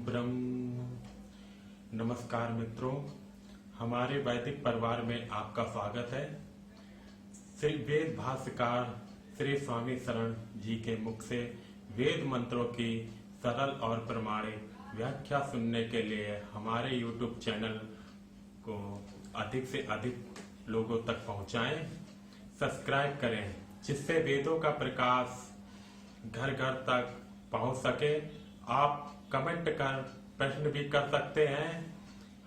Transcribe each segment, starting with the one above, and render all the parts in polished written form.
ब्रह्म। नमस्कार मित्रों, हमारे वैदिक परिवार में आपका स्वागत है। श्री वेद भाष्यकार श्री स्वामी शरण जी के मुख से वेद मंत्रों की सरल और प्रमाणिक व्याख्या सुनने के लिए हमारे YouTube चैनल को अधिक से अधिक लोगों तक पहुंचाएं, सब्सक्राइब करें, जिससे वेदों का प्रकाश घर घर तक पहुंच सके। आप कमेंट कर प्रश्न भी कर सकते हैं,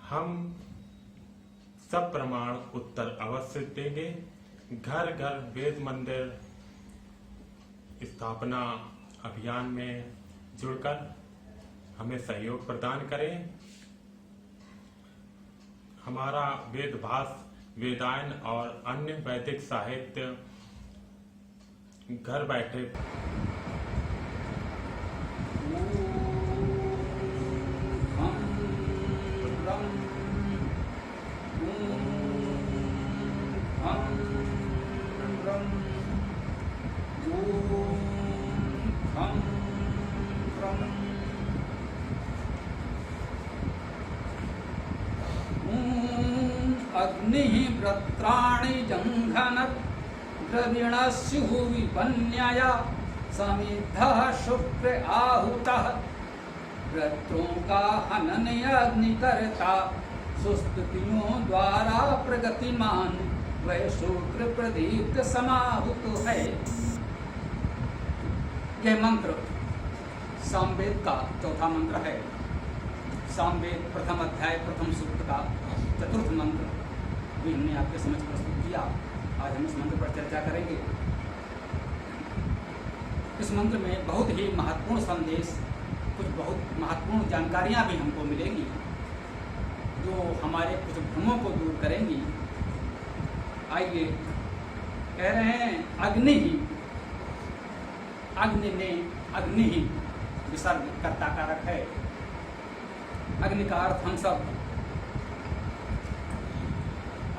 हम सब प्रमाण उत्तर अवश्य देंगे। घर घर वेद मंदिर स्थापना अभियान में जुड़कर हमें सहयोग प्रदान करें। हमारा वेद भाष्य, वेदायन और अन्य वैदिक साहित्य घर बैठे अग्नि व्रत्राणि जंघन द्रविणस्युः विपन्यया समिद्धः शुक्र आहुतः व्रत्रों का हनन अग्निकर्ता सुस्तुतियों द्वारा प्रगतिमान वह शुक्र प्रदीप्त समाहुत है। यह मंत्र सामवेद का चौथा मंत्र है। सामवेद प्रथम अध्याय प्रथम सूक्त का चतुर्थ मंत्र भी हमने आपके समझ प्रस्तुत किया। आज हम इस मंत्र पर चर्चा करेंगे। इस मंत्र में बहुत ही महत्वपूर्ण संदेश, कुछ बहुत महत्वपूर्ण जानकारियां भी हमको मिलेंगी जो हमारे कुछ भ्रमों को दूर करेंगी। आइए, कह रहे हैं अग्नि ही, अग्नि ने अग्नि ही विसर्ग कर्ता कारक है। अग्नि का अर्थ हम सब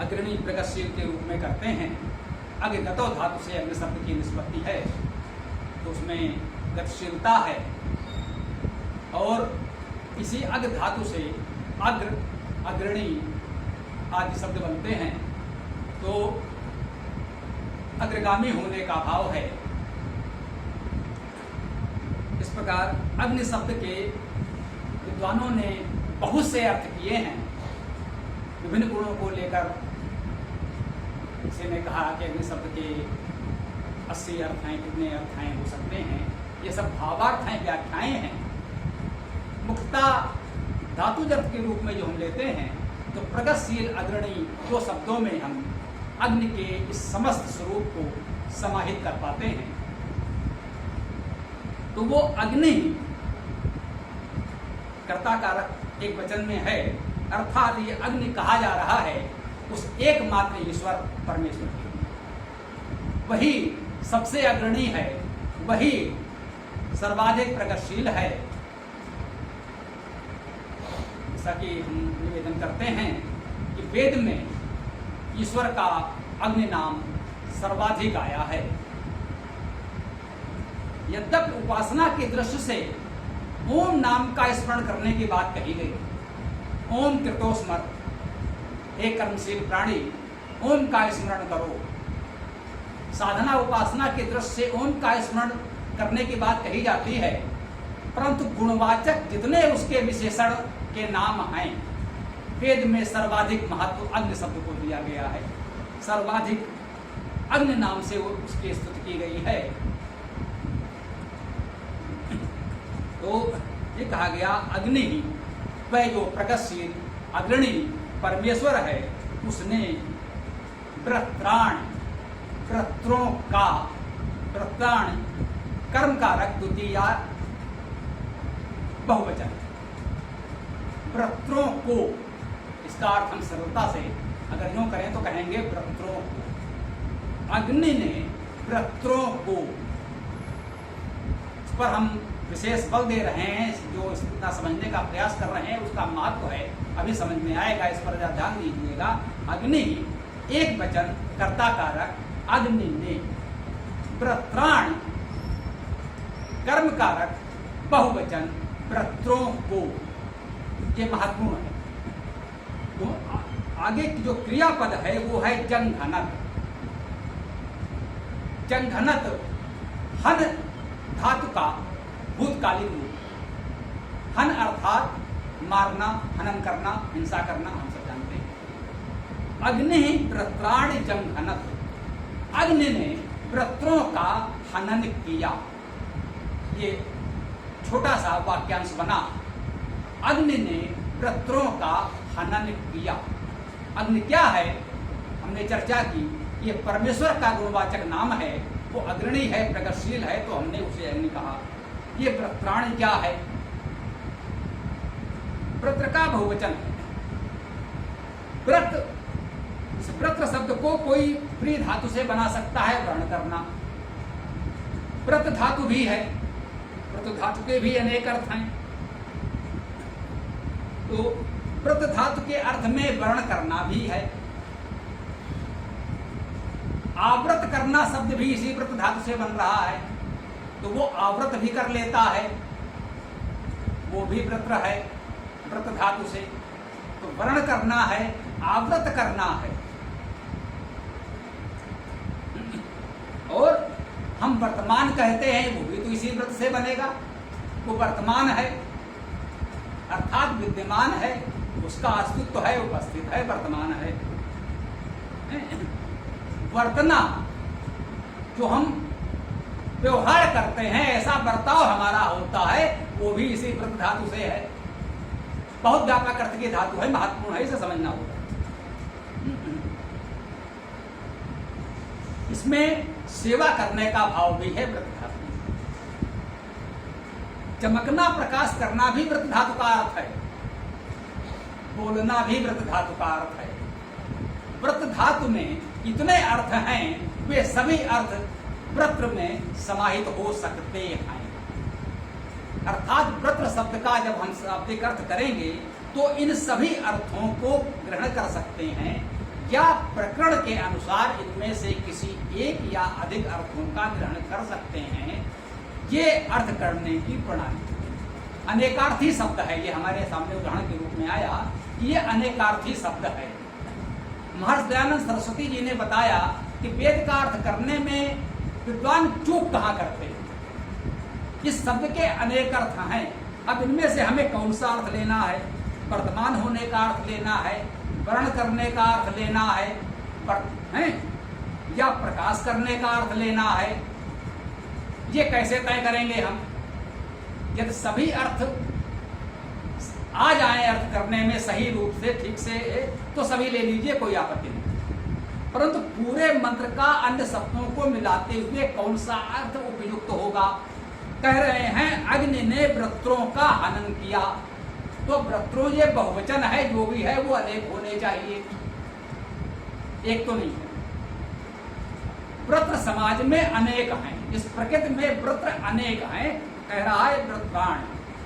अग्रणी प्रगतिशील के रूप में करते हैं। अग्निगतो धातु से अग्नि शब्द की निष्पत्ति है, तो उसमें गतिशीलता है। और इसी अग्र धातु से अग्र, अग्रणी आदि शब्द बनते हैं, तो अग्रगामी होने का भाव है। इस प्रकार अग्नि शब्द के विद्वानों ने बहुत से अर्थ किए हैं। विभिन्न गुणों को लेकर किसी ने कहा कि अग्नि शब्द के 80 अर्थ हैं, कितने अर्थ हैं हो सकते हैं। ये सब भावार्थ हैं, व्याख्याएं हैं। मुख्यतः धातु अर्थ के रूप में जो हम लेते हैं, तो प्रगतिशील अग्रणी दो शब्दों में हम अग्नि के इस समस्त स्वरूप को समाहित कर पाते हैं। तो वो अग्नि कर्ता कारक एक वचन में है, अर्थात ये अग्नि कहा जा रहा है उस एकमात्र ईश्वर परमेश्वर की। वही सबसे अग्रणी है, वही सर्वाधिक प्रगतिशील है। जैसा कि हम निवेदन करते हैं कि वेद में ईश्वर का अग्नि नाम सर्वाधिक आया है। यद्यपि उपासना की दृष्टि से ओम नाम का स्मरण करने की बात कही गई। ओम कृतोस्मर, हे कर्मशील प्राणी, ओम का स्मरण करो। साधना उपासना की दृष्टि से ओम का स्मरण करने की बात कही जाती है, परंतु गुणवाचक जितने उसके विशेषण के नाम हैं, वेद में सर्वाधिक महत्व अग्नि शब्द को दिया गया है। सर्वाधिक अग्नि नाम से उसकी स्तुति की गई है। तो ये कहा गया अग्नि ही, वह जो प्रगतिशील अग्रणी परमेश्वर है, उसने व्रत्राण, व्रत्रों का, व्रत्राण कर्म कारक द्वितीय बहुवचन, व्रत्रों को, इसका अर्थ हम सरलता से अगर यूं करें तो कहेंगे व्रत्रों को। अग्नि ने व्रत्रों को, इस पर हम विशेष बल दे रहे हैं, जो इतना समझने का प्रयास कर रहे हैं उसका महत्व है, अभी समझ में आएगा। इस पर ध्यान दीजिएगा। अग्नि एक वचन कर्ता कारक, अग्नि ने, व्रत्राण कर्म कारक बहुवचन व्रत्रों को, ये महत्वपूर्ण है। तो आगे की जो क्रियापद है वो है जंघनत। जंघनत हन धातु का भूतकालिक रूप। हन अर्थात मारना, हनन करना, हिंसा करना, हम सब जानते हैं। अग्नि प्रत्राण जंघनत, अग्नि ने वृत्रों का हनन किया। ये छोटा सा वाक्यांश बना, अग्नि ने वृत्रों का हनन किया। अग्नि क्या है, हमने चर्चा की, ये परमेश्वर का गुणवाचक नाम है, वो अग्रणी है, प्रगतिशील है, तो हमने उसे अग्नि कहा। ये वृत्राण क्या है, वृत्र का बहुवचन है। वृत्र, इस वृत्र शब्द को कोई प्रिय धातु से बना सकता है, व्रण करना। वृत्र धातु भी है, वृत्र धातु के भी अनेक अर्थ हैं। तो वृत्र धातु के अर्थ में वर्ण करना भी है। आवृत करना शब्द भी इसी वृत्र धातु से बन रहा है, तो वो आवृत भी कर लेता है, वो भी वृत्र है वृत्र धातु से। तो वर्ण करना है, आवृत करना है। और हम वर्तमान कहते हैं, वो भी तो इसी वृत्त से बनेगा। वो वर्तमान है अर्थात विद्यमान है, उसका अस्तित्व है, उपस्थित है, वर्तमान है। वर्तना, जो हम व्यवहार करते हैं, ऐसा बर्ताव हमारा होता है, वो भी इसी वृत्त धातु से है। बहुत व्यापक अर्थ की धातु है, महत्वपूर्ण है, इसे समझना होगा। इसमें सेवा करने का भाव भी है वृत्त धातु। चमकना, प्रकाश करना भी वृत्त धातु का अर्थ है। बोलना भी वृत्त धातु का अर्थ है। वृत्त धातु में इतने अर्थ हैं, वे सभी अर्थ वृत्र में समाहित हो सकते हैं। अर्थात वृत्र शब्द का जब हम शाब्दिक अर्थ करेंगे तो इन सभी अर्थों को ग्रहण कर सकते हैं, या प्रकरण के अनुसार इनमें से किसी एक या अधिक अर्थों का ग्रहण कर सकते हैं। ये अर्थ करने की प्रणाली अनेकार्थी शब्द है। ये हमारे सामने उदाहरण के रूप में आया, ये अनेकार्थी शब्द है। महर्षि दयानंद सरस्वती जी ने बताया कि वेद का अर्थ करने में विद्वान चूक कहाँ करते हैं। इस शब्द के अनेक अर्थ हैं। अब इनमें से हमें कौन सा अर्थ लेना है? वर्तमान होने का अर्थ लेना है, वर्ण करने का अर्थ लेना है, या प्रकाश करने का अर्थ लेना है? ये कैसे तय करेंगे हम? यदि सभी अर्थ आ जाए अर्थ करने में सही रूप से, ठीक से, तो सभी ले लीजिए, कोई आपत्ति नहीं। परंतु पूरे मंत्र का अन्य शब्दों को मिलाते हुए कौन सा अर्थ उपयुक्त होगा? कह रहे हैं अग्नि ने वृत्रों का हनन किया, तो वृत्रों ये बहुवचन है, जो भी है वो अनेक होने चाहिए, एक तो नहीं है। वृत्र समाज में अनेक हैं, इस प्रकृति में वृत्र अनेक हैं, कह रहा है वृत्राण।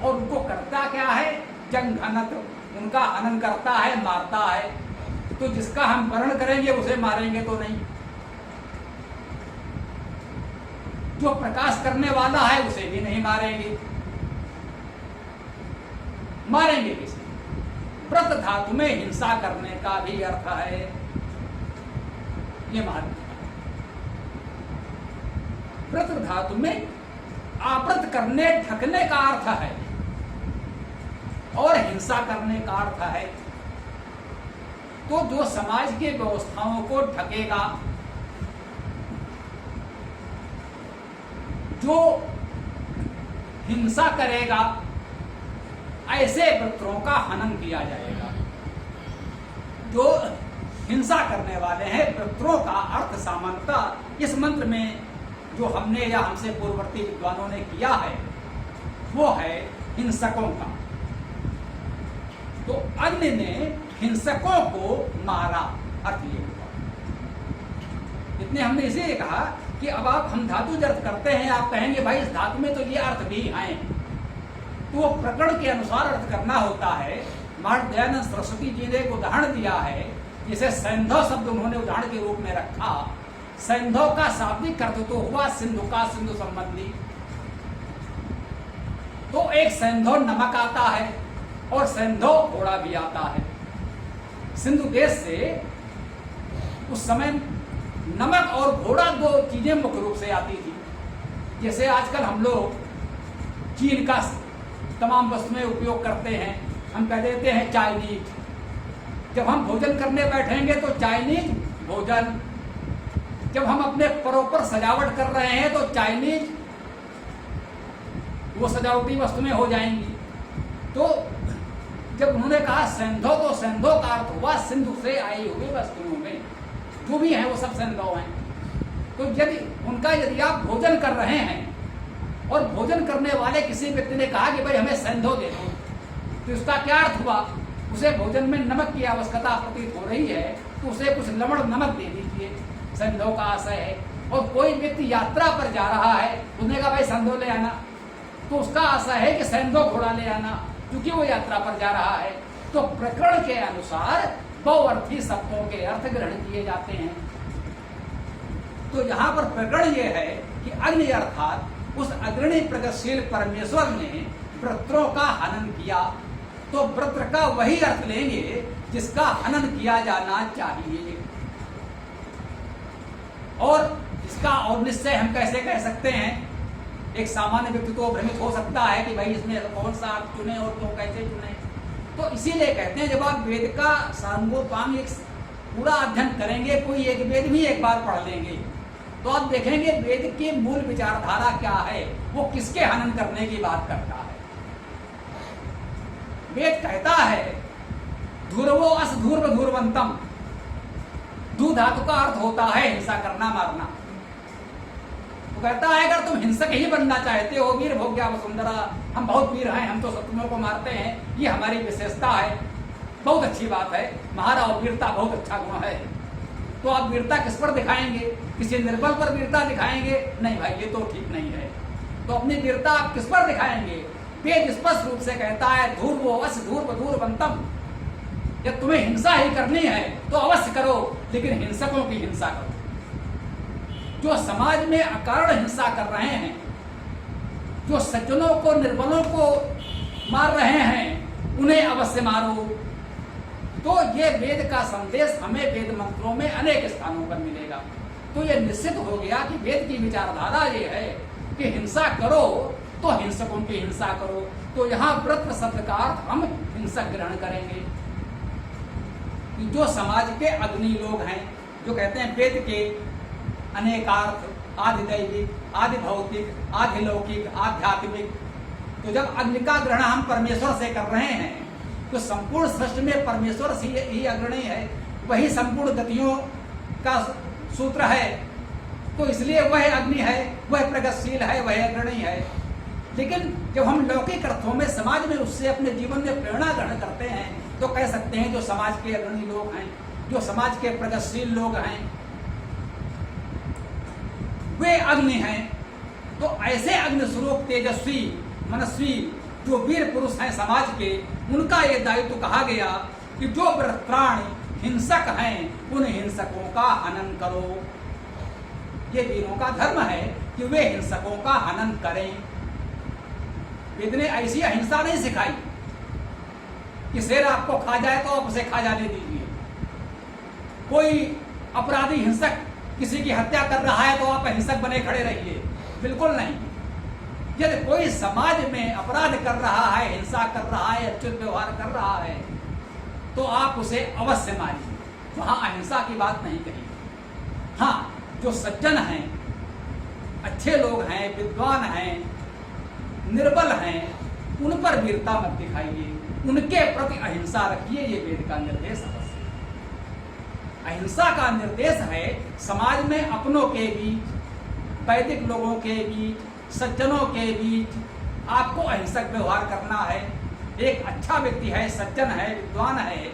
और उनको करता क्या है? जंघनत, उनका हनन करता है, मारता है। तो जिसका हम वर्ण करेंगे उसे मारेंगे तो नहीं, जो प्रकाश करने वाला है उसे भी नहीं मारेंगे। मारेंगे किसे? व्रत धातु में हिंसा करने का भी अर्थ है, ये महत्व। व्रत धातु में आवृत करने, ढकने का अर्थ है, और हिंसा करने का अर्थ है। तो जो समाज की व्यवस्थाओं को ढकेगा, जो हिंसा करेगा, ऐसे वृत्रों का हनन किया जाएगा। जो हिंसा करने वाले हैं, वृत्रों का अर्थ सामान्यतः इस मंत्र में जो हमने या हमसे पूर्ववर्ती विद्वानों ने किया है, वो है हिंसकों का। तो अग्नि ने हिंसकों को मारा, अर्थ ये हुआ। इतने हमने इसीलिए कहा कि अब आप हम धातु अर्थ करते हैं, आप कहेंगे भाई इस धातु में तो ये अर्थ भी हैं, तो वो प्रकरण के अनुसार अर्थ करना होता है। महर्षि दयानंद सरस्वती जी ने एक उदाहरण दिया है, जिसे सैंधव शब्द उन्होंने उदाहरण के रूप में रखा। सैंधव का शाब्दिक अर्थ तो हुआ सिंधु का, सिंधु संबंधी। तो एक सैंधव नमक आता है, और सेंधो घोड़ा भी आता है। सिंधु देश से उस समय नमक और घोड़ा दो चीजें मुख्य रूप से आती थी। जैसे आजकल हम लोग चीन का तमाम वस्तुएं उपयोग करते हैं, हम कह देते हैं चाइनीज। जब हम भोजन करने बैठेंगे तो चाइनीज भोजन, जब हम अपने परों सजावट कर रहे हैं तो चाइनीज वो सजावटी वस्तुएं हो जाएंगी। तो जब उन्होंने कहा सेंधो, तो सेंधो का अर्थ हुआ सिंधु से आई हुई वस्तुओं में जो भी है वो सब सेंधो हैं। तो यदि आप भोजन कर रहे हैं और भोजन करने वाले किसी व्यक्ति ने कहा कि भाई हमें सेंधो दे दो, तो इसका क्या अर्थ हुआ? उसे भोजन में नमक की आवश्यकता प्रतीत हो रही है, तो उसे कुछ लवण नमक दे दीजिए, सेंधो का आशय है। और कोई व्यक्ति यात्रा पर जा रहा है, उसने कहा भाई सेंधो ले आना, तो उसका आशय है कि सेंधो घोड़ा ले आना, क्योंकि वो यात्रा पर जा रहा है। तो प्रकरण के अनुसार बहुअर्थी शब्दों के अर्थ ग्रहण किए जाते हैं। तो यहाँ पर प्रकरण ये है कि अग्नि अर्थात उस अग्रणी प्रगतिशील परमेश्वर ने वृत्रों का हनन किया। तो वृत्र का वही अर्थ लेंगे जिसका हनन किया जाना चाहिए। और इसका और निश्चय हम कैसे कह सकते हैं? एक सामान्य व्यक्ति तो भ्रमित हो सकता है कि भाई इसमें कौन सा आप चुने और क्यों कैसे चुने। तो इसीलिए कहते हैं जब आप वेद का सारंगोपांग एक पूरा अध्ययन करेंगे, कोई एक वेद भी एक बार पढ़ लेंगे, तो आप देखेंगे वेद की मूल विचारधारा क्या है, वो किसके हनन करने की बात करता है। वेद कहता है धूर्वो अस धूर्व धूर्वंतम। धू धातु का अर्थ होता है हिंसा करना, मारना। वो कहता है अगर तुम हिंसक ही बनना चाहते हो, वीर भोग्या वसुंधरा, हम बहुत वीर हैं, हम तो शत्रुओं को मारते हैं, ये हमारी विशेषता है, बहुत अच्छी बात है, महाराज वीरता बहुत अच्छा गुण है। तो आप वीरता किस पर दिखाएंगे? किसी निर्बल पर वीरता दिखाएंगे? नहीं भाई, ये तो ठीक नहीं है। तो अपनी वीरता आप किस पर दिखाएंगे? वेद स्पष्ट रूप से कहता है धूर्वो अस धूर्व धूर्वंतम। जब तुम्हें हिंसा ही करनी है तो अवश्य करो, लेकिन हिंसकों की हिंसा करो। जो समाज में अकारण हिंसा कर रहे हैं, जो सज्जनों को निर्बलों को मार रहे हैं, उन्हें अवश्य मारो। तो ये वेद का संदेश हमें वेद मंत्रों में अनेक स्थानों पर मिलेगा। तो ये निश्चित हो गया कि वेद की विचारधारा ये है कि हिंसा करो तो हिंसकों की हिंसा करो। तो यहाँ वृत्र शब्द का अर्थ हम हिंसक ग्रहण करेंगे। जो समाज के अग्नि लोग हैं, जो कहते हैं वेद के अनेकार्थ, आदि दैविक, आदि भौतिक, आदि लौकिक, आध्यात्मिक। तो जब अग्नि का ग्रहण हम परमेश्वर से कर रहे हैं, तो संपूर्ण सृष्टि में परमेश्वर ही अग्रणी है, वही संपूर्ण गतियों का सूत्र है। तो इसलिए वह अग्नि है, वह प्रगतिशील है, वह अग्रणी है। लेकिन जब हम लौकिक अर्थों में समाज में उससे अपने जीवन में प्रेरणा ग्रहण करते हैं, तो कह सकते हैं जो समाज के अग्रणी लोग हैं, जो समाज के प्रगतिशील लोग हैं, वे अग्नि हैं। तो ऐसे अग्नि स्वरूप तेजस्वी मनस्वी जो वीर पुरुष हैं समाज के, उनका ये दायित्व कहा गया कि जो वृत्राणि हिंसक हैं, उन हिंसकों का हनन करो। ये वीरों का धर्म है कि वे हिंसकों का हनन करें। वेद ने ऐसी अहिंसा नहीं सिखाई कि शेर आपको खा जाए तो आप उसे खा जाने दीजिए। कोई अपराधी हिंसक किसी की हत्या कर रहा है तो आप अहिंसक बने खड़े रहिए, बिल्कुल नहीं। यदि कोई समाज में अपराध कर रहा है, हिंसा कर रहा है, अच्युत व्यवहार कर रहा है, तो आप उसे अवश्य मारिए। वहां अहिंसा की बात नहीं कही। हाँ, जो सज्जन हैं, अच्छे लोग हैं, विद्वान हैं, निर्बल हैं, उन पर वीरता मत दिखाइए, उनके प्रति अहिंसा रखिए। ये वेद का निर्देश है। अहिंसा का निर्देश है समाज में अपनों के बीच, वैदिक लोगों के बीच, सज्जनों के बीच आपको अहिंसक व्यवहार करना है। एक अच्छा व्यक्ति है, सज्जन है, विद्वान है,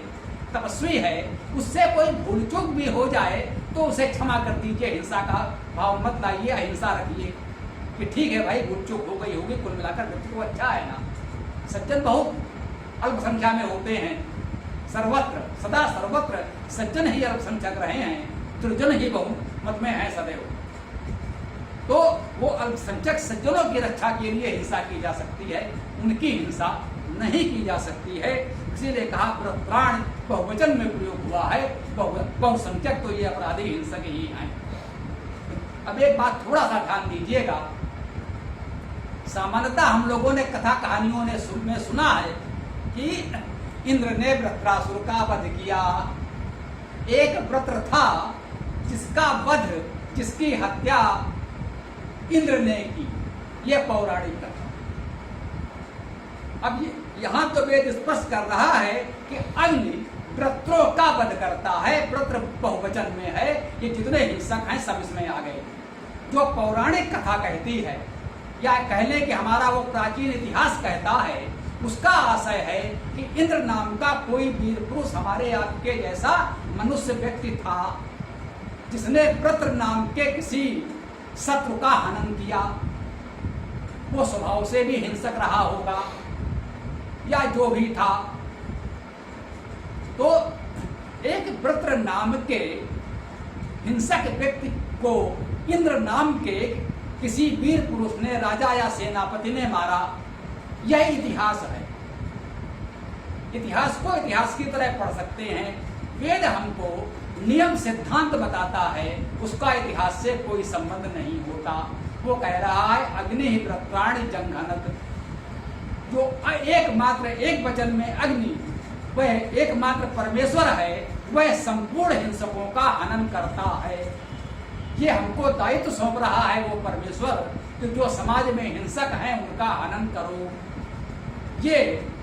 तपस्वी है, उससे कोई भूल चूक भी हो जाए तो उसे क्षमा कर दीजिए। हिंसा का भाव मत लाइए, अहिंसा रखिए कि ठीक है भाई, भूल चूक हो गई होगी, कुल मिलाकर व्यक्ति को अच्छा है ना। सज्जन बहुत अल्पसंख्या में होते हैं, सर्वत्र सदा सर्वत्र सज्जन ही अल्पसंख्यक रहे हैं, दुर्जन ही बहुमत में है सदैव। तो वो अल्पसंख्यक सज्जनों की रक्षा के लिए हिंसा की जा सकती है, उनकी हिंसा नहीं की जा सकती है। इसीलिए कहा प्राण बहुवचन में प्रयोग हुआ है, बहुसंख्यक तो ये अपराधी हिंसक ही हैं। अब एक बात थोड़ा सा ध्यान दीजिएगा, सामान्यतः हम लोगों ने कथा कहानियों में सुना है कि इंद्र ने वृत्रासुर का वध किया। एक वृत्र था जिसका वध, जिसकी हत्या इंद्र ने की, यह पौराणिक कथा। अब यहां तो वेद स्पष्ट कर रहा है कि अग्नि वृत्रों का वध करता है, वृत्र बहुवचन में है, ये जितने हिंसक हैं सब इसमें आ गए। जो पौराणिक कथा कहती है या कह लें कि हमारा वो प्राचीन इतिहास कहता है, उसका आशय है कि इंद्र नाम का कोई वीर पुरुष हमारे आपके जैसा मनुष्य व्यक्ति था, जिसने वृत्र नाम के किसी शत्रु का हनन किया। वो स्वभाव से भी हिंसक रहा होगा या जो भी था। तो एक वृत्र नाम के हिंसक व्यक्ति को इंद्र नाम के किसी वीर पुरुष ने, राजा या सेनापति ने मारा, यह इतिहास है। इतिहास को इतिहास की तरह पढ़ सकते हैं। वेद हमको नियम सिद्धांत बताता है, उसका इतिहास से कोई संबंध नहीं होता। वो कह रहा है अग्नि ही वृत्राणि जंघनत, जो एकमात्र एक वचन में अग्नि, वह एकमात्र परमेश्वर है, वह संपूर्ण हिंसकों का हनन करता है। ये हमको दायित्व सौंप रहा है वो परमेश्वर कि जो समाज में हिंसक हैं उनका हनन करो। ये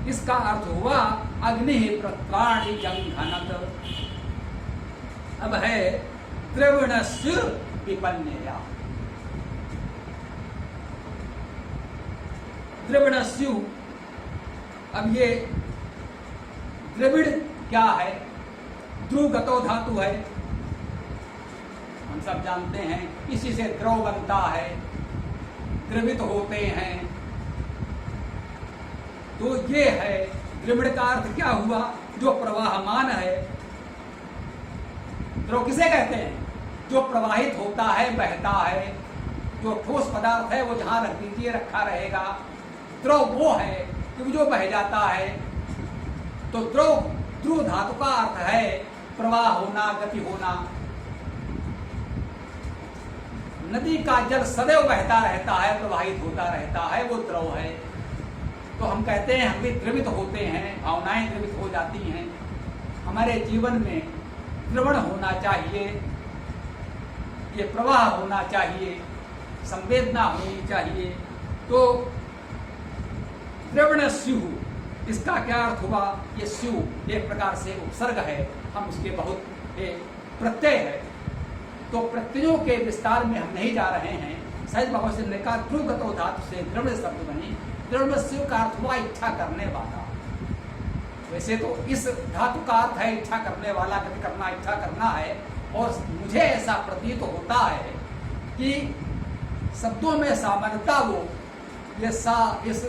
इसका अर्थ हुआ अग्नि वृत्राणि जंघनत। अब है द्रविणस्य विपन्नेया। द्रविणस्यु, अब ये द्रविड़ क्या है? ध्रुवगतो धातु है, हम सब जानते हैं, इसी से द्रव बनता है, द्रवित होते हैं। तो ये है द्रविड़ का अर्थ क्या हुआ? जो प्रवाहमान है। द्रव किसे कहते हैं? जो प्रवाहित होता है, बहता है। जो ठोस पदार्थ है वो जहां रख दीजिए रखा रहेगा। द्रव वो है कि जो बह जाता है। तो ध्रुव धातु का अर्थ है प्रवाह होना, गति होना। नदी का जल सदैव बहता रहता है, प्रवाहित होता रहता है, वो द्रव है। तो हम कहते हैं हम भी द्रवित होते हैं, भावनाएं द्रवित हो जाती हैं। हमारे जीवन में द्रवण होना चाहिए, ये प्रवाह होना चाहिए, संवेदना होनी चाहिए। तो द्रवणस्यु, इसका क्या अर्थ हुआ? ये स्यु एक प्रकार से उपसर्ग है, हम उसके बहुत प्रत्यय है। तो प्रत्ययों के विस्तार में हम नहीं जा रहे हैं। सहज बाबा से ने कहा ध्रुवगतो धातु से द्रविड़ शब्द बनी। द्रविणस्यु का अर्थ हुआ इच्छा करने वाला। वैसे तो इस धातु का अर्थ है इच्छा करने वाला, गति करना, इच्छा करना है। और मुझे ऐसा प्रतीत होता है कि शब्दों में सामान्यता वो ये इस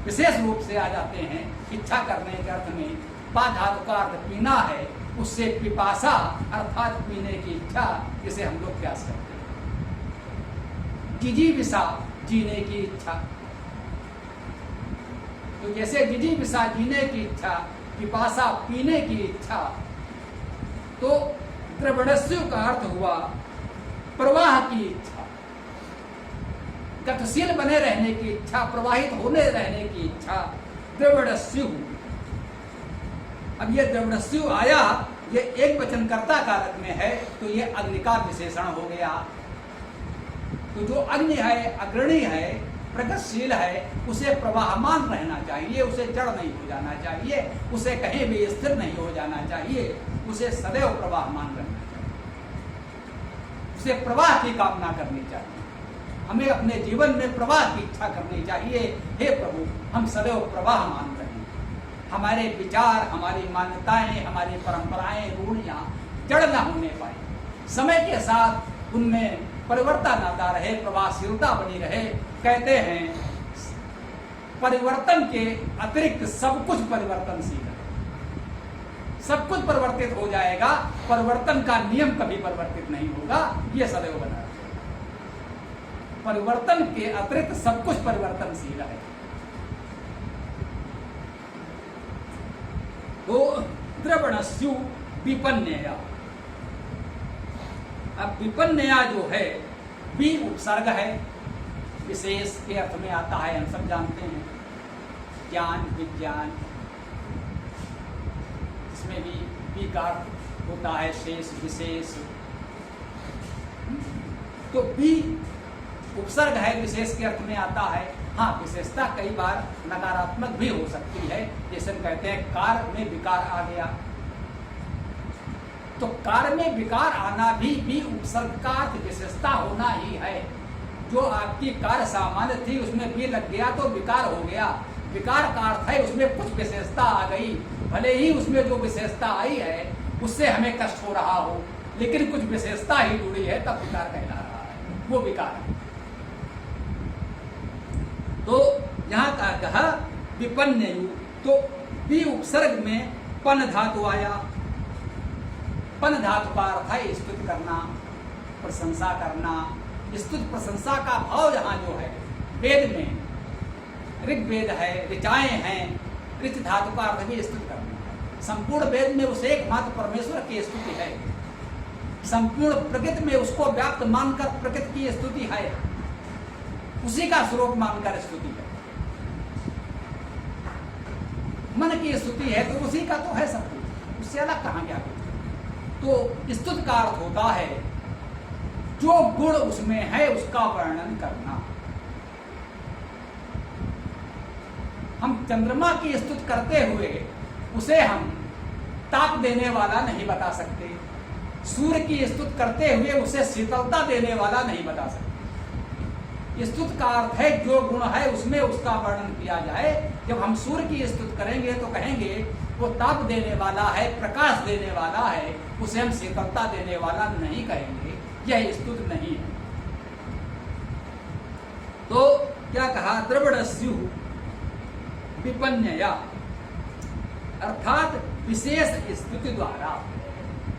विशेष रूप से आ जाते हैं। इच्छा करने के अर्थ में पा धातु का अर्थ पीना है, उससे पिपासा अर्थात पीने की इच्छा, जिसे हम लोग प्यास करते हैं। जिजीविषा, जीने की इच्छा। तो जैसे जिजीविषा जीने की इच्छा, पिपासा पीने की इच्छा। तो द्रविणस्यु का अर्थ हुआ प्रवाह की इच्छा, गतिशील बने रहने की इच्छा, प्रवाहित होने रहने की इच्छा। द्रविणस्यु, अब ये द्रविणस्यु आया, ये एक वचनकर्ता कारक में है, तो ये अग्नि का विशेषण हो गया। तो जो अग्नि है, अग्रणी है, प्रगतिशील है, उसे प्रवाहमान रहना चाहिए, उसे जड़ नहीं हो जाना चाहिए, उसे कहीं भी स्थिर नहीं हो जाना चाहिए, उसे सदैव प्रवाहमान रहना चाहिए, उसे प्रवाह की कामना करनी चाहिए। हमें अपने जीवन में प्रवाह की इच्छा करनी चाहिए। हे प्रभु, हम सदैव प्रवाहमान रहें। हमारे विचार, हमारी मान्यताएं, हमारी परंपराएं, रूढ़ियां जड़ न होने पाए। समय के साथ उनमें परिवर्तन आता रहे, प्रवाहशीलता बनी रहे। कहते हैं परिवर्तन के अतिरिक्त सब कुछ परिवर्तनशील है। सब कुछ परिवर्तित हो जाएगा, परिवर्तन का नियम कभी परिवर्तित नहीं होगा, ये सदैव बना रहेगा। परिवर्तन के अतिरिक्त सब कुछ परिवर्तनशील है। तो द्रवणस्यु विपन्नया, अब विपन्नया जो है भी उपसर्ग है, विशेष के अर्थ में आता है, हम सब जानते हैं, ज्ञान विज्ञान, इसमें भी का होता है शेष विशेष। तो भी उपसर्ग है, विशेष के अर्थ में आता है। हाँ, विशेषता कई बार नकारात्मक भी हो सकती है, जैसे हम कहते हैं कार में विकार आ गया, तो कार में विकार आना भी उपसर्ग का अर्थ विशेषता होना ही है। जो आपकी कार सामान्य थी उसमें भी लग गया तो विकार हो गया। विकार का अर्थ है उसमें कुछ विशेषता आ गई, भले ही उसमें जो विशेषता आई है उससे हमें कष्ट हो रहा हो, लेकिन कुछ विशेषता ही जुड़ी है, तब विकार कहला रहा है, वो विकार है। तो यहाँ का कहा विपन्नयु, तो भी उपसर्ग में पन धातु आया। पन धातु का अर्थ है स्तुति करना, प्रशंसा करना। स्तुति प्रशंसा का भाव यहाँ जो है वेद में, ऋग्वेद है, ऋचाएं हैं, ऋच धातु का अर्थ भी स्तुति करना है। संपूर्ण वेद में उसे एकमात्र परमेश्वर की स्तुति है, संपूर्ण प्रकृति में उसको व्याप्त मानकर प्रकृति की स्तुति है, उसी का स्वरूप मानकर स्तुति है। मन की स्तुति है तो उसी का तो है सब कुछ, उससे अलग कहाँ गया कुछ। तो स्तुति का अर्थ होता है जो गुण उसमें है उसका वर्णन करना। हम चंद्रमा की स्तुति करते हुए उसे हम ताप देने वाला नहीं बता सकते, सूर्य की स्तुति करते हुए उसे शीतलता देने वाला नहीं बता सकते। स्तुति का अर्थ है जो गुण है उसमें उसका वर्णन किया जाए। जब हम सूर्य की स्तुति करेंगे तो कहेंगे वो ताप देने वाला है, प्रकाश देने वाला है, उसे हम शीतलता देने वाला नहीं कहेंगे, यह स्तुति नहीं है। तो क्या कहा, द्रवणस्यु विपन्नया, अर्थात विशेष स्तुति द्वारा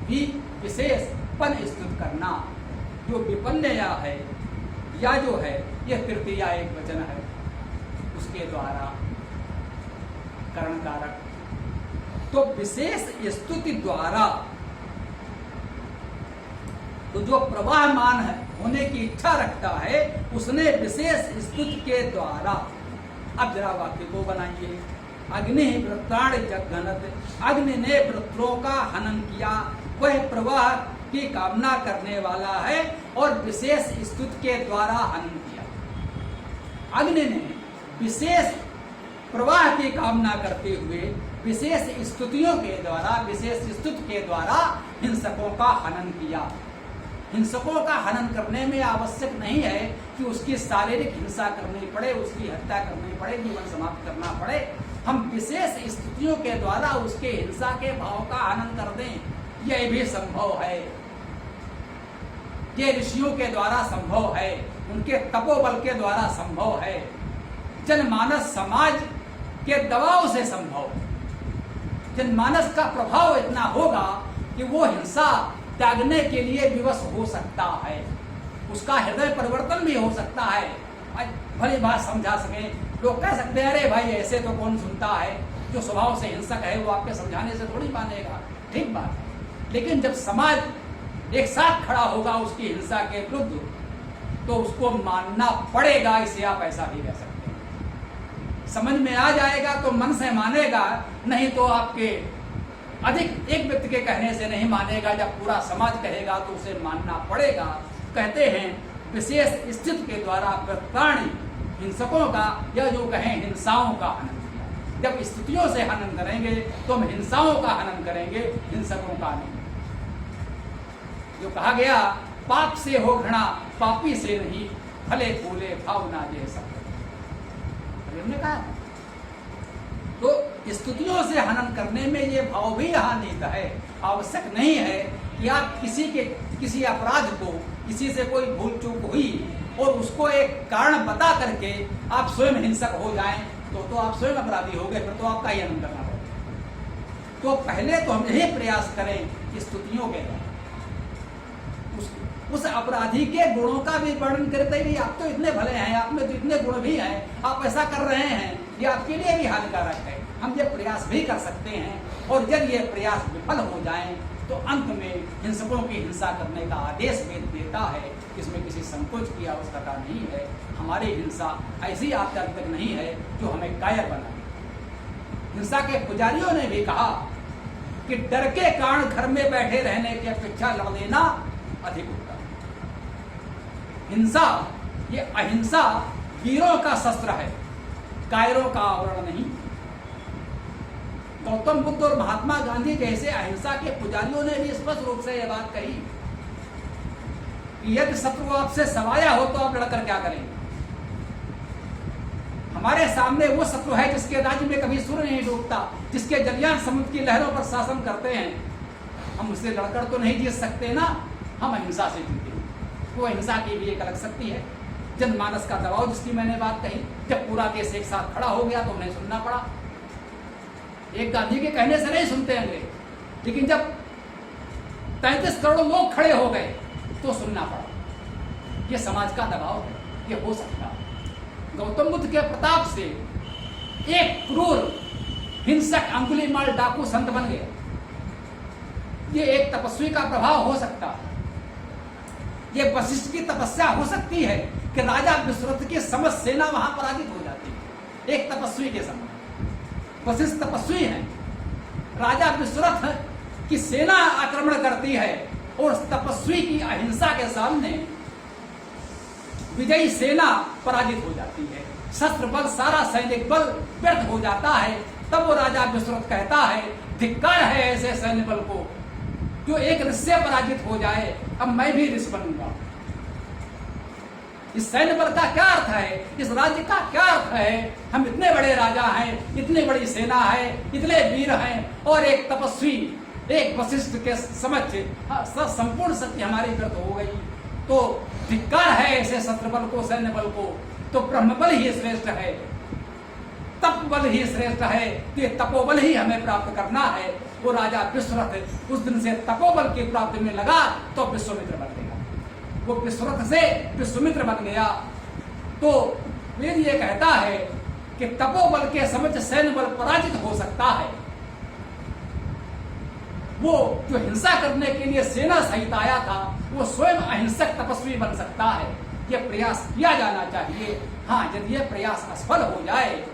भी विशेष पन स्तुति करना। जो विपन्नया है या जो है यह तृतीया एक वचन है, उसके द्वारा करण कारक। तो विशेष स्तुति द्वारा, तो जो प्रवाहमान है होने की इच्छा रखता है उसने विशेष स्तुति के द्वारा। अब जरा वाक्य को बनाइए। अग्नि वृत्राण जगनत, अग्नि ने वृत्रों का हनन किया, वह प्रवाह की कामना करने वाला है और विशेष स्तुति के द्वारा हनन किया। अग्नि ने विशेष प्रवाह की कामना करते हुए विशेष स्तुतियों के द्वारा, विशेष स्तुति के द्वारा हिंसकों का हनन किया। हिंसकों का हनन करने में आवश्यक नहीं है कि उसकी शारीरिक हिंसा करनी पड़े, उसकी हत्या करनी पड़े, जीवन समाप्त करना पड़े। हम विशेष स्तुतियों के द्वारा उसके हिंसा के भाव का हनन कर दें, यह भी संभव है। ये ऋषियों के द्वारा संभव है, उनके तपोबल के द्वारा संभव है, जनमानस समाज के दबाव से संभव। जनमानस का प्रभाव इतना होगा कि वो हिंसा त्यागने के लिए विवश हो सकता है, उसका हृदय परिवर्तन भी हो सकता है। भली बात समझा सके, लोग कह सकते हैं अरे भाई ऐसे तो कौन सुनता है, जो स्वभाव से हिंसक है वो आपके समझाने से थोड़ी मानेगा। ठीक बात है, लेकिन जब समाज एक साथ खड़ा होगा उसकी हिंसा के विरुद्ध तो उसको मानना पड़ेगा, इसे आप ऐसा भी कह सकते हैं। समझ में आ जाएगा तो मन से मानेगा, नहीं तो आपके अधिक एक व्यक्ति के कहने से नहीं मानेगा, जब पूरा समाज कहेगा तो उसे मानना पड़ेगा। कहते हैं विशेष स्थिति के द्वारा प्राणी हिंसकों का या जो कहें हिंसाओं का हनन किया। जब स्थितियों से हनन करेंगे तो हम हिंसाओं का हनन करेंगे, हिंसकों का नहीं। जो कहा गया पाप से हो घृणा, पापी से नहीं, भले फूले भावना जैसा, हमने कहा। तो स्तुतियों से हनन करने में ये भाव भी यहाँ निहित है। आवश्यक नहीं है कि आप किसी अपराध को, किसी से कोई भूल चूक हुई और उसको एक कारण बता करके आप स्वयं हिंसक हो जाएं, तो आप स्वयं अपराधी हो गए, फिर तो आपका ही हनन करना पड़ेगा। तो पहले तो हम यही प्रयास करें स्तुतियों के द्वारा उस अपराधी के गुणों का भी वर्णन करते भी आप तो इतने भले हैं, आप में तो इतने गुण भी हैं, आप ऐसा कर रहे हैं, ये आपके लिए भी हानिकारक है। हम ये प्रयास भी कर सकते हैं और जब ये प्रयास विफल हो जाएं तो अंत में हिंसकों की हिंसा करने का आदेश वेद देता है। इसमें किसी संकोच की आवश्यकता नहीं है। हमारी हिंसा ऐसी आत्मक नहीं है जो हमें कायर बनाए। हिंसा के पुजारियों ने भी कहा कि डर के कारण घर में बैठे रहने की अपेक्षा लड़ लेना अधिक उत्तम। हिंसा, ये अहिंसा वीरों का शस्त्र है, कायरों का आवरण नहीं। गौतम बुद्ध और महात्मा गांधी जैसे अहिंसा के पुजारियों ने भी स्पष्ट रूप से यह बात कही कि यदि शत्रु आपसे सवाया हो तो आप लड़कर क्या करेंगे। हमारे सामने वो शत्रु है जिसके राज्य में कभी सूर्य नहीं डूबता, जिसके जलियान समुद्र की लहरों पर शासन करते हैं। हम उससे लड़कर तो नहीं जीत सकते ना, हम अहिंसा से जीते हैं। वो अहिंसा की भी एक अलग शक्ति है। जनमानस का दबाव जिसकी मैंने बात कही, जब पूरा देश एक साथ खड़ा हो गया तो उन्हें सुनना पड़ा। एक गांधी के कहने से नहीं सुनते अंग्रेज, लेकिन जब 33 करोड़ लोग खड़े हो गए तो सुनना पड़ा। ये समाज का दबाव है, ये हो सकता है। गौतम बुद्ध के प्रताप से एक क्रूर हिंसक अंगुलीमाल डाकू संत बन गया। ये एक तपस्वी का प्रभाव हो सकता है। ये वशिष्ठ की तपस्या हो सकती है कि राजा विश्वरथ की समस्त सेना वहां पराजित हो जाती है एक तपस्वी के समय। वशिष्ठ तपस्वी हैं, राजा विश्वरथ की सेना आक्रमण करती है और तपस्वी की अहिंसा के सामने विजयी सेना पराजित हो जाती है। शस्त्र बल, सारा सैनिक बल व्यर्थ हो जाता है। तब वो राजा विश्वरथ कहता है, धिक्कार है ऐसे सैन्य बल को जो एक ऋष से पराजित हो जाए। अब मैं भी ऋष बनूंगा। इस सैन्य बल का क्या अर्थ है, इस राज्य का क्या अर्थ है। हम इतने बड़े राजा हैं, इतनी बड़ी सेना है, इतने वीर हैं, और एक तपस्वी, एक वशिष्ठ के समक्ष संपूर्ण शक्ति हमारी व्यर्थ हो गई। तो धिक्कार है ऐसे शस्त्र बल को, सैन्य बल को। तो ब्रह्म बल ही श्रेष्ठ है, तप बल ही श्रेष्ठ है। तो ये तपोबल ही हमें प्राप्त करना है। वो राजा विश्वरथ उस दिन से तपोबल की प्राप्ति में लगा तो विश्वामित्र बन गया। वो विश्वरथ से विश्वामित्र बन गया। तो वेद ये कहता है कि तपोबल के समक्ष सैन्य बल पराजित हो सकता है। वो जो हिंसा करने के लिए सेना सहित आया था, वो स्वयं अहिंसक तपस्वी बन सकता है। यह प्रयास किया जाना चाहिए। हाँ, यदि यह प्रयास असफल हो जाए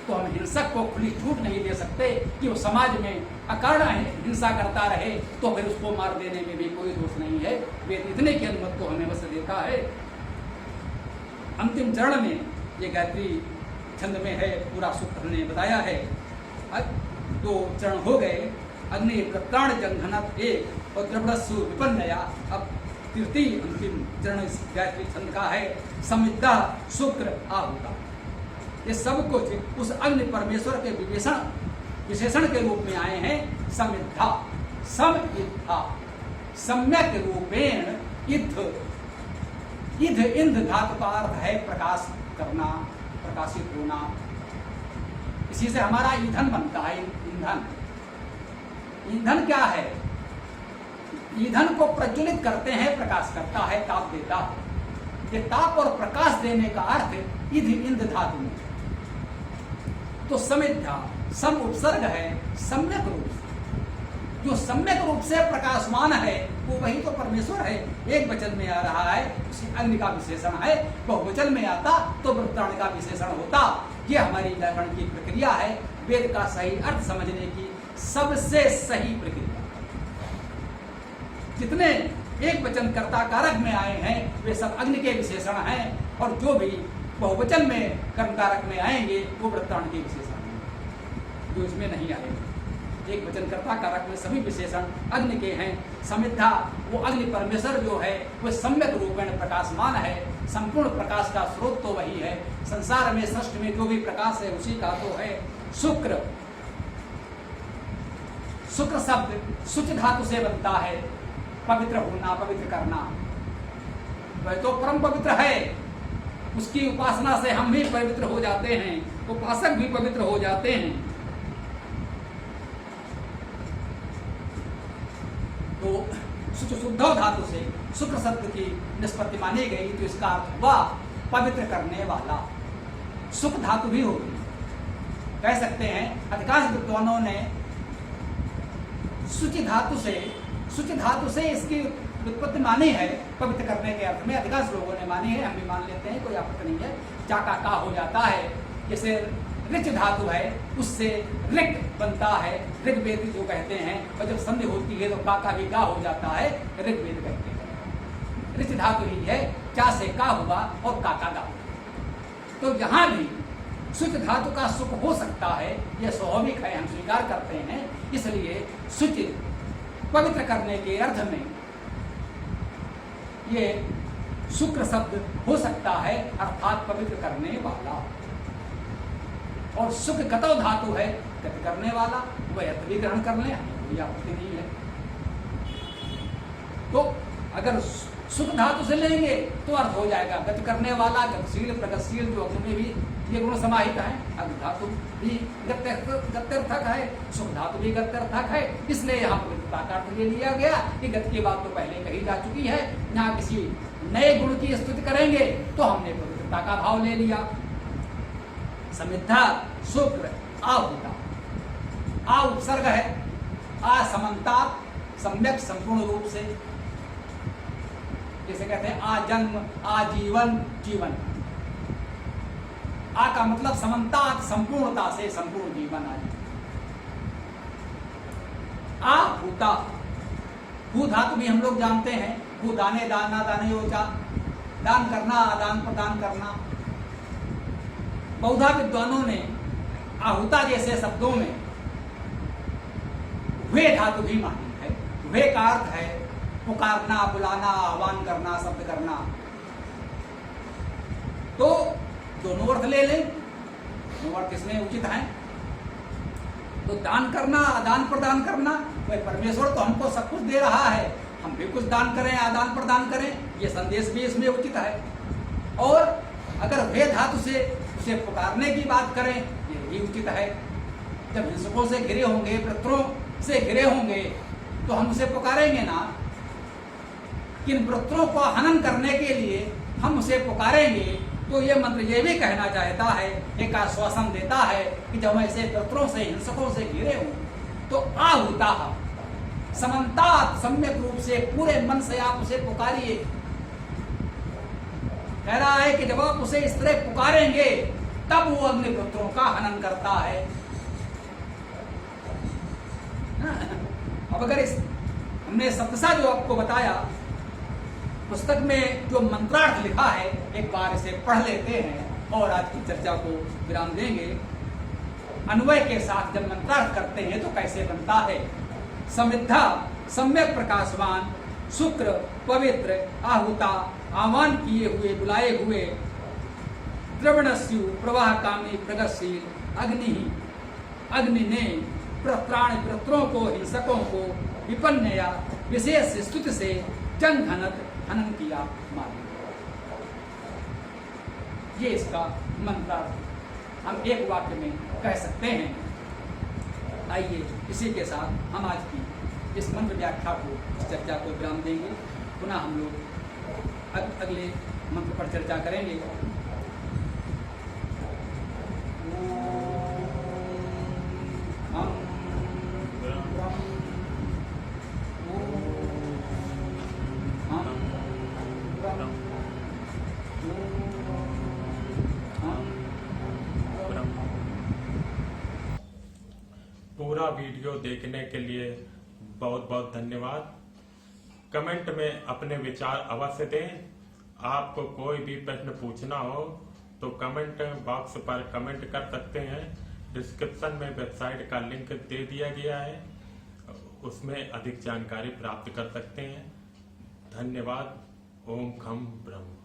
तो हम हिंसक को खुली छूट नहीं दे सकते कि वो समाज में अकारण हिंसा करता रहे, तो फिर उसको मार देने में भी कोई दोष नहीं है। वेद इतने की अनुमति को हमें बस देता है। अंतिम चरण में ये गायत्री छंद में है, पूरा सूत्र ने बताया है। दो चरण हो गए, अग्नि प्रत्राण जंघनत एक और द्रविड़स्सु विपन्नया। अब तृतीय अंतिम चरण इस गायत्री छंद का है, समिद्धा शुक्र आहुता। ये सब कुछ उस अग्नि परमेश्वर के विशेषण के रूप में आए हैं। समिद्धा, समिद्धा, सम्यक रूपेण इध। इध इंध धातु का अर्थ है प्रकाश करना, प्रकाशित होना। इसी से हमारा ईंधन बनता है। ईंधन, ईंधन क्या है? ईंधन को प्रज्वलित करते हैं, प्रकाश करता है, ताप देता है। ये ताप और प्रकाश देने का अर्थ इध इंध धातु में। तो समिद्धा, सम उपसर्ग है, सम्यक रूप से। जो सम्यक रूप से प्रकाशमान है वो वही तो परमेश्वर है। एक वचन में आ रहा है, उसी अग्नि का विशेषण है। बहुवचन में आता तो वृत्ताण का विशेषण होता। ये हमारी व्याकरण की प्रक्रिया है, वेद का सही अर्थ समझने की सबसे सही प्रक्रिया। जितने एक वचन कर्ता कारक में आए हैं वे सब अग्नि के विशेषण हैं, और जो भी बहुवचन में कर्म कारक में आएंगे वो वृत्ताण के विशेषण हैं, जो इसमें नहीं आएंगे। एक वचन कर्ता कारक में सभी विशेषण अग्नि के हैं। समिद्धा, वो अग्नि परमेश्वर जो है वो सम्यक रूपेण प्रकाशमान है। संपूर्ण प्रकाश का स्रोत तो वही है। संसार में सृष्टि में जो भी प्रकाश है उसी का तो है। शुक्र, शुक्र शब्द शुच धातु से बनता है। पवित्र होना, पवित्र करना। वह तो परम पवित्र है, उसकी उपासना से हम भी पवित्र हो जाते हैं, उपासक भी पवित्र हो जाते हैं। तो शुच शुद्धो धातु से शुक्र शब्द की निष्पत्ति मानी गई तो इसका अर्थ हुआ पवित्र करने वाला। सुख धातु भी होगी, कह सकते हैं अधिकांश विद्वानों ने शुचि धातु से इसकी व्युत्पत्ति मानी है पवित्र करने के अर्थ में। अधिकांश लोगों ने मानी है, हम भी मान लेते हैं, कोई आपत्ति नहीं है। चाका का हो जाता है, जैसे ऋच धातु है उससे ऋक बनता है, ऋग्वेद जो कहते हैं, और जब संधि होती है तो का भी का हो जाता है, ऋग्वेद कहते हैं। ऋच धातु ही है, क्या से का हुआ और का हुआ। तो यहाँ भी शुच धातु का सुख हो सकता है, यह स्वाभाविक है, हम स्वीकार करते हैं। इसलिए शुच पवित्र करने के अर्थ में ये शुक्र शब्द हो सकता है, अर्थात पवित्र करने वाला। और सुख गतो धातु है, गत करने वाला, वह अर्थ भी ग्रहण कर लें, कोई आपत्ति नहीं है। तो अगर सुख धातु से लेंगे तो अर्थ हो जाएगा गत करने वाला, गतिशील, प्रगतिशील, जो अग्नि में भी ये गुण समाहित है। अग्नि धातु भी गत्यर्थक है, सुख धातु भी गत्यर्थक है। इसलिए यहाँ पवित्रता का अर्थ ले लिया गया कि गत की बात तो पहले कही जा चुकी है, यहाँ किसी नए गुण की स्तुति करेंगे तो हमने पवित्रता का भाव ले लिया। समिद्धा, शुक्र, आहुता, आ उपसर्ग है, आ समन्ता, सम्यक संपूर्ण रूप से, जैसे कहते हैं आ जन्म, आजीवन, जीवन। आ का मतलब समन्ता, संपूर्णता से संपूर्ण जीवन आदि। आ भूता, भू धातु भी हम लोग जानते हैं, भू दाने, दाना, दाने ओचा, दान करना, आदान प्रदान करना। बहुधा विद्वानों ने आहुता जैसे शब्दों में वे धातु भी मानी है। वे का अर्थ है पुकारना, बुलाना, आह्वान करना, शब्द करना। तो दोनों अर्थ ले लें, दोनों अर्थ इसमें उचित हैं। तो दान करना, आदान प्रदान करना, वह परमेश्वर तो हमको सब कुछ दे रहा है, हम भी कुछ दान करें, आदान प्रदान करें, ये संदेश भी इसमें उचित है। और अगर वे धातु से उसे पुकारने की बात करें, ये भी उचित है। जब हिंसकों से घिरे होंगे, वृत्रों से घिरे होंगे, तो हम उसे पुकारेंगे ना। किन वृत्रों को हनन करने के लिए हम उसे पुकारेंगे, तो ये मंत्र ये भी कहना चाहता है, एक आश्वासन देता है कि जब ऐसे वृत्रों से, हिंसकों से घिरे हों तो आहुता समन्तात, सम्यक रूप से पूरे मन से आप उसे पुकारिए। कह रहा है कि जब आप उसे इस तरह पुकारेंगे तब वो अग्निपुत्रों का हनन करता है। अब अगर इस हमने सप्तसा जो आपको बताया, पुस्तक में जो मंत्रार्थ लिखा है, एक बार इसे पढ़ लेते हैं और आज की चर्चा को विराम देंगे। अन्वय के साथ जब मंत्रार्थ करते हैं तो कैसे बनता है। समिद्धा, सम्यक प्रकाशवान, शुक्र, पवित्र, आहुता, आह्वान किए हुए, बुलाए हुए, द्रवणस्यु, प्रवाह कामी, प्रगतिशील, अग्नि, अग्नि ने प्राण वृत्रों को, हिंसकों को विपन्न या विशेष स्तुति से जन घनत हनन किया, मार। ये इसका मंत्रार्थ हम एक वाक्य में कह सकते हैं। आइए इसी के साथ हम आज की इस मंत्र व्याख्या को, इस चर्चा को विराम देंगे। पुनः हम लोग अगले मंत्र पर चर्चा करेंगे। पूरा वीडियो देखने के लिए बहुत बहुत धन्यवाद। कमेंट में अपने विचार अवश्य दें। आपको कोई भी प्रश्न पूछना हो तो कमेंट बॉक्स पर कमेंट कर सकते हैं। डिस्क्रिप्शन में वेबसाइट का लिंक दे दिया गया है, उसमें अधिक जानकारी प्राप्त कर सकते हैं। धन्यवाद। ओम खम ब्रह्म।